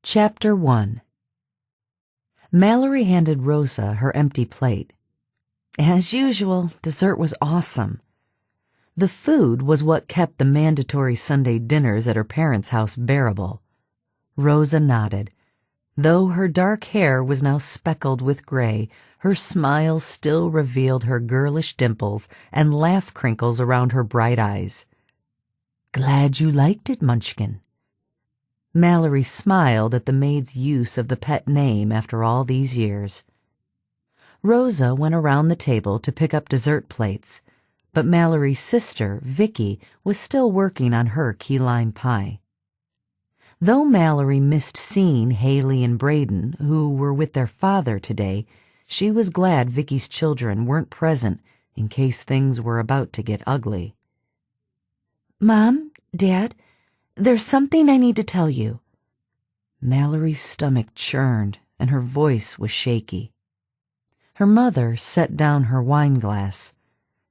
Chapter 1. Mallory handed Rosa her empty plate. As usual, dessert was awesome. The food was what kept the mandatory Sunday dinners at her parents' house bearable. Rosa nodded. Though her dark hair was now speckled with gray, her smile still revealed her girlish dimples and laugh crinkles around her bright eyes. "Glad you liked it, Munchkin." Mallory smiled at the maid's use of the pet name after all these years. Rosa went around the table to pick up dessert plates, but Mallory's sister, Vicky, was still working on her key lime pie. Though Mallory missed seeing Haley and Braden, who were with their father today, she was glad Vicky's children weren't present in case things were about to get ugly. "Mom, Dad, there's something I need to tell you." Mallory's stomach churned and her voice was shaky. Her mother set down her wine glass.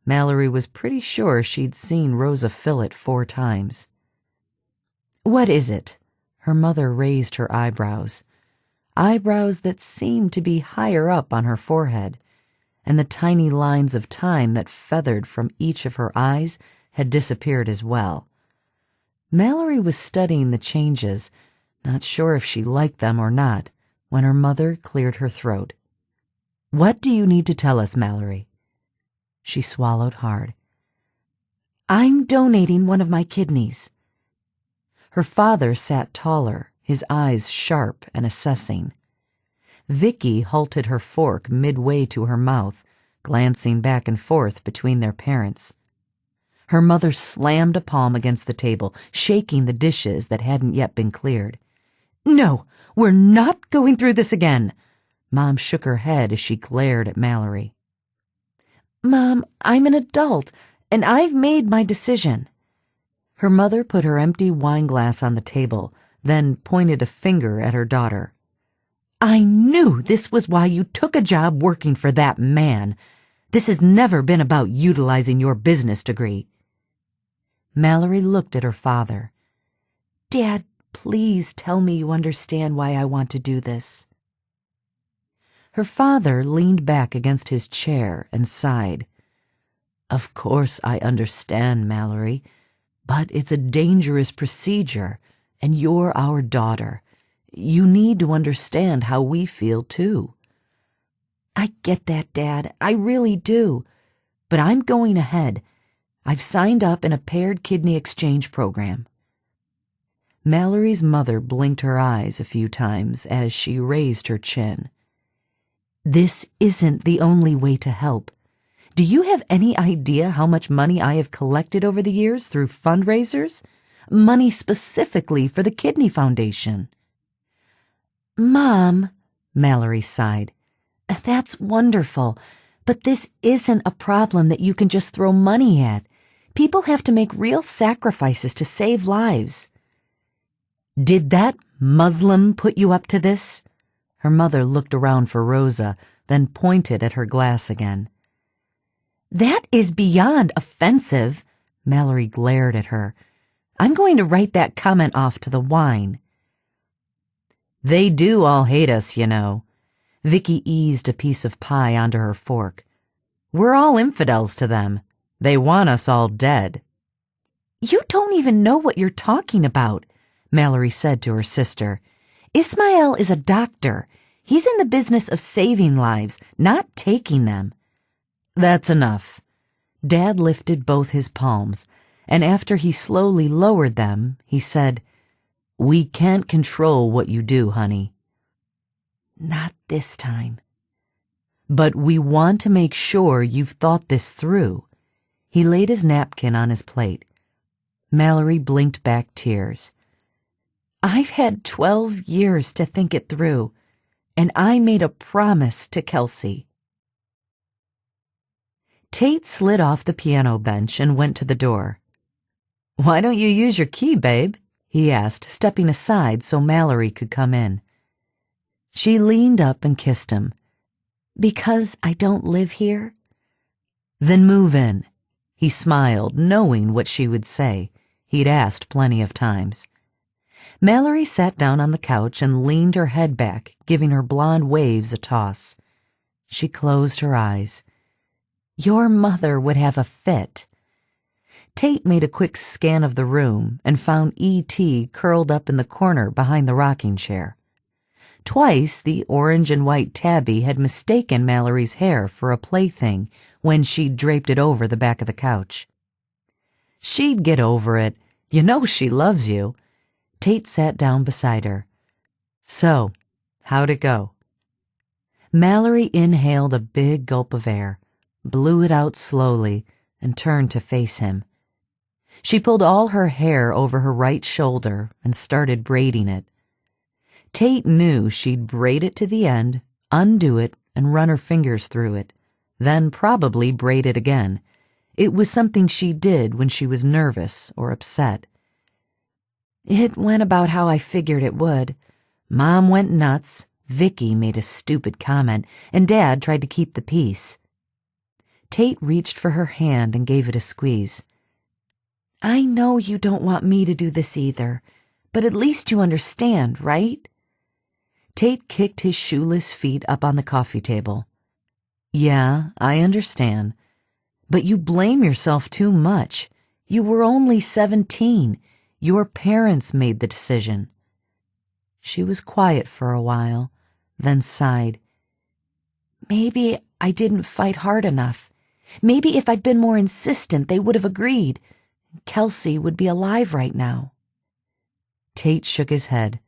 Mallory was pretty sure she'd seen Rosa fill it 4 times. "What is it?" Her mother raised her eyebrows that seemed to be higher up on her forehead, and the tiny lines of time that feathered from each of her eyes had disappeared as well. Mallory was studying the changes, not sure if she liked them or not, when her mother cleared her throat. "What do you need to tell us, Mallory?" She swallowed hard. "I'm donating one of my kidneys." Her father sat taller, his eyes sharp and assessing. Vicky halted her fork midway to her mouth, glancing back and forth between their parents. Her mother slammed a palm against the table, shaking the dishes that hadn't yet been cleared. "No, we're not going through this again." Mom shook her head as she glared at Mallory. "Mom, I'm an adult, and I've made my decision." Her mother put her empty wine glass on the table, then pointed a finger at her daughter. "I knew this was why you took a job working for that man. This has never been about utilizing your business degree." Mallory looked at her father. "Dad, please tell me you understand why I want to do this." Her father leaned back against his chair and sighed. "Of course I understand, Mallory, but it's a dangerous procedure, and you're our daughter. You need to understand how we feel, too." "I get that, Dad. I really do. But I'm going ahead. I've signed up in a paired kidney exchange program." Mallory's mother blinked her eyes a few times as she raised her chin. "This isn't the only way to help. Do you have any idea how much money I have collected over the years through fundraisers? Money specifically for the Kidney Foundation." "Mom," Mallory sighed, "that's wonderful, but this isn't a problem that you can just throw money at. People have to make real sacrifices to save lives." "Did that Muslim put you up to this?" Her mother looked around for Rosa, then pointed at her glass again. "That is beyond offensive," Mallory glared at her. "I'm going to write that comment off to the wine." "They do all hate us, you know." Vicky eased a piece of pie onto her fork. "We're all infidels to them. They want us all dead." "You don't even know what you're talking about," Mallory said to her sister. "Ismail is a doctor. He's in the business of saving lives, not taking them." "That's enough." Dad lifted both his palms, and after he slowly lowered them, he said, "We can't control what you do, honey." "Not this time." "But we want to make sure you've thought this through." He laid his napkin on his plate. Mallory blinked back tears. "I've had 12 years to think it through, and I made a promise to Kelsey." Tate slid off the piano bench and went to the door. "Why don't you use your key, babe?" he asked, stepping aside so Mallory could come in. She leaned up and kissed him. "Because I don't live here?" "Then move in." He smiled, knowing what she would say. He'd asked plenty of times. Mallory sat down on the couch and leaned her head back, giving her blonde waves a toss. She closed her eyes. Your mother would have a fit. Tate made a quick scan of the room and found E.T. curled up in the corner behind the rocking chair. Twice the orange and white tabby had mistaken Mallory's hair for a plaything when she'd draped it over the back of the couch. She'd get over it. You know she loves you. Tate sat down beside her. So, how'd it go? Mallory inhaled a big gulp of air, blew it out slowly, and turned to face him. She pulled all her hair over her right shoulder and started braiding it. Tate knew she'd braid it to the end, undo it, and run her fingers through it, then probably braid it again. It was something she did when she was nervous or upset. It went about how I figured it would. Mom went nuts, Vicky made a stupid comment, and Dad tried to keep the peace. Tate reached for her hand and gave it a squeeze. I know you don't want me to do this either, but at least you understand, right? Tate kicked his shoeless feet up on the coffee table. Yeah, I understand. But you blame yourself too much. You were only 17. Your parents made the decision. She was quiet for a while, then sighed. Maybe I didn't fight hard enough. Maybe if I'd been more insistent, they would have agreed. Kelsey would be alive right now. Tate shook his head.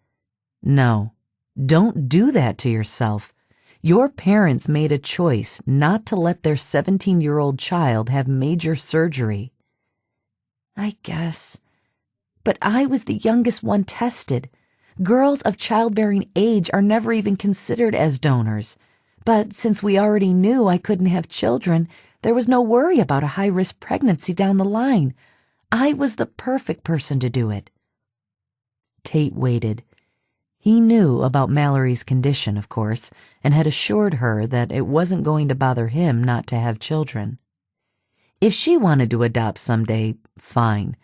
No, don't do that to yourself. Your parents made a choice not to let their 17-year-old child have major surgery. I guess. But I was the youngest one tested. Girls of childbearing age are never even considered as donors. But since we already knew I couldn't have children, there was no worry about a high-risk pregnancy down the line. I was the perfect person to do it. Tate waited. He knew about Mallory's condition, of course, and had assured her that it wasn't going to bother him not to have children. If she wanted to adopt someday, fine,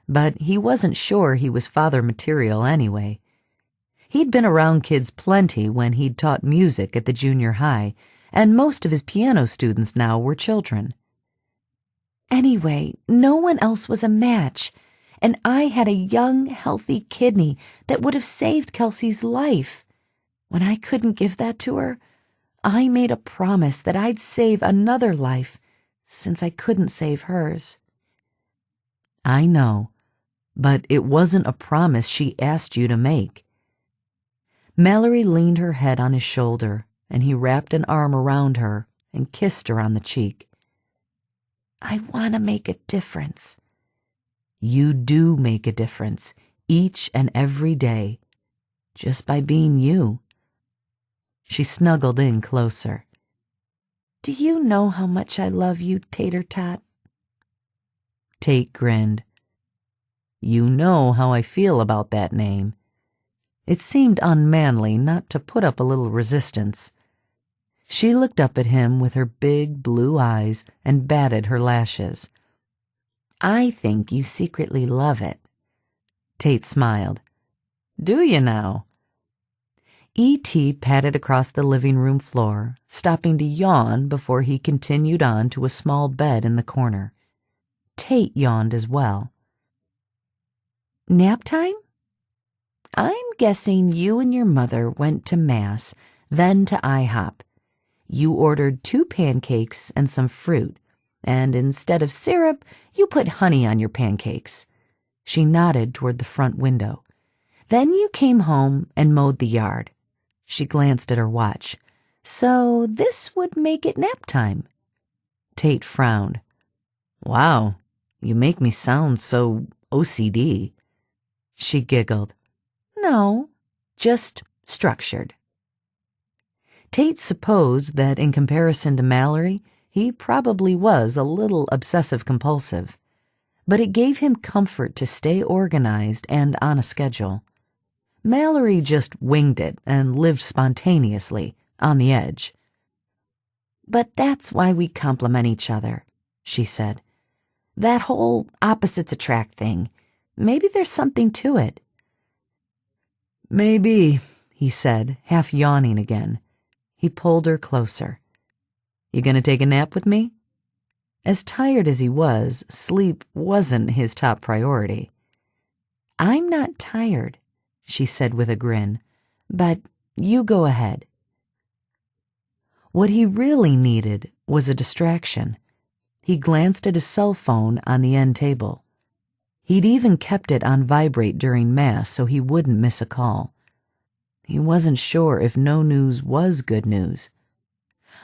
but he wasn't sure he was father material anyway. He'd been around kids plenty when he'd taught music at the junior high, and most of his piano students now were children. Anyway, no one else was a match, and I had a young, healthy kidney that would have saved Kelsey's life. When I couldn't give that to her, I made a promise that I'd save another life, since I couldn't save hers. I know, but it wasn't a promise she asked you to make. Mallory leaned her head on his shoulder, and he wrapped an arm around her and kissed her on the cheek. I want to make a difference. You do make a difference, each and every day, just by being you. She snuggled in closer. Do you know how much I love you, Tater Tot? Tate grinned. You know how I feel about that name. It seemed unmanly not to put up a little resistance. She looked up at him with her big blue eyes and batted her lashes. I think you secretly love it. Tate smiled. Do you now? E.T. padded across the living room floor, stopping to yawn before he continued on to a small bed in the corner. Tate yawned as well. Nap time? I'm guessing you and your mother went to Mass, then to IHOP. You ordered 2 pancakes and some fruit, and instead of syrup, you put honey on your pancakes. She nodded toward the front window. Then you came home and mowed the yard. She glanced at her watch. So this would make it nap time. Tate frowned. Wow, you make me sound so OCD. She giggled. No, just structured. Tate supposed that in comparison to Mallory, he probably was a little obsessive-compulsive, but it gave him comfort to stay organized and on a schedule. Mallory just winged it and lived spontaneously, on the edge. But that's why we complement each other, she said. That whole opposites attract thing, maybe there's something to it. Maybe, he said, half yawning again. He pulled her closer. You gonna take a nap with me? As tired as he was, sleep wasn't his top priority. I'm not tired, she said with a grin, but you go ahead. What he really needed was a distraction. He glanced at his cell phone on the end table. He'd even kept it on vibrate during Mass so he wouldn't miss a call. He wasn't sure if no news was good news.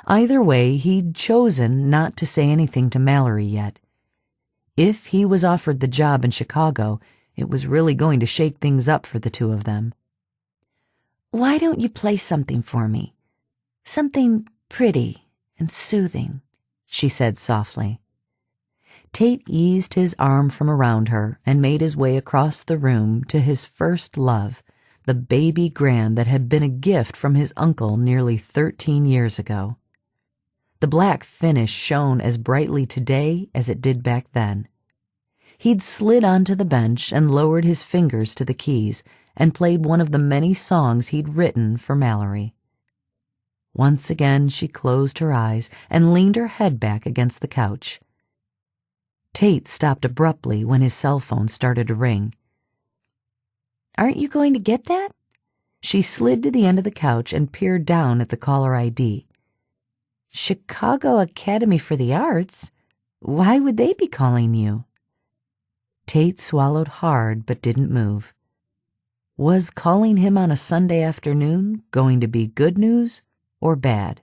Either way, he'd chosen not to say anything to Mallory yet. If he was offered the job in Chicago, it was really going to shake things up for the two of them. Why don't you play something for me? Something pretty and soothing, she said softly. Tate eased his arm from around her and made his way across the room to his first love, the baby grand that had been a gift from his uncle nearly 13 years ago. The black finish shone as brightly today as it did back then. He'd slid onto the bench and lowered his fingers to the keys and played one of the many songs he'd written for Mallory. Once again she closed her eyes and leaned her head back against the couch. Tate stopped abruptly when his cell phone started to ring. Aren't you going to get that? She slid to the end of the couch and peered down at the caller ID. Chicago Academy for the Arts? Why would they be calling you? Tate swallowed hard but didn't move. Was calling him on a Sunday afternoon going to be good news or bad?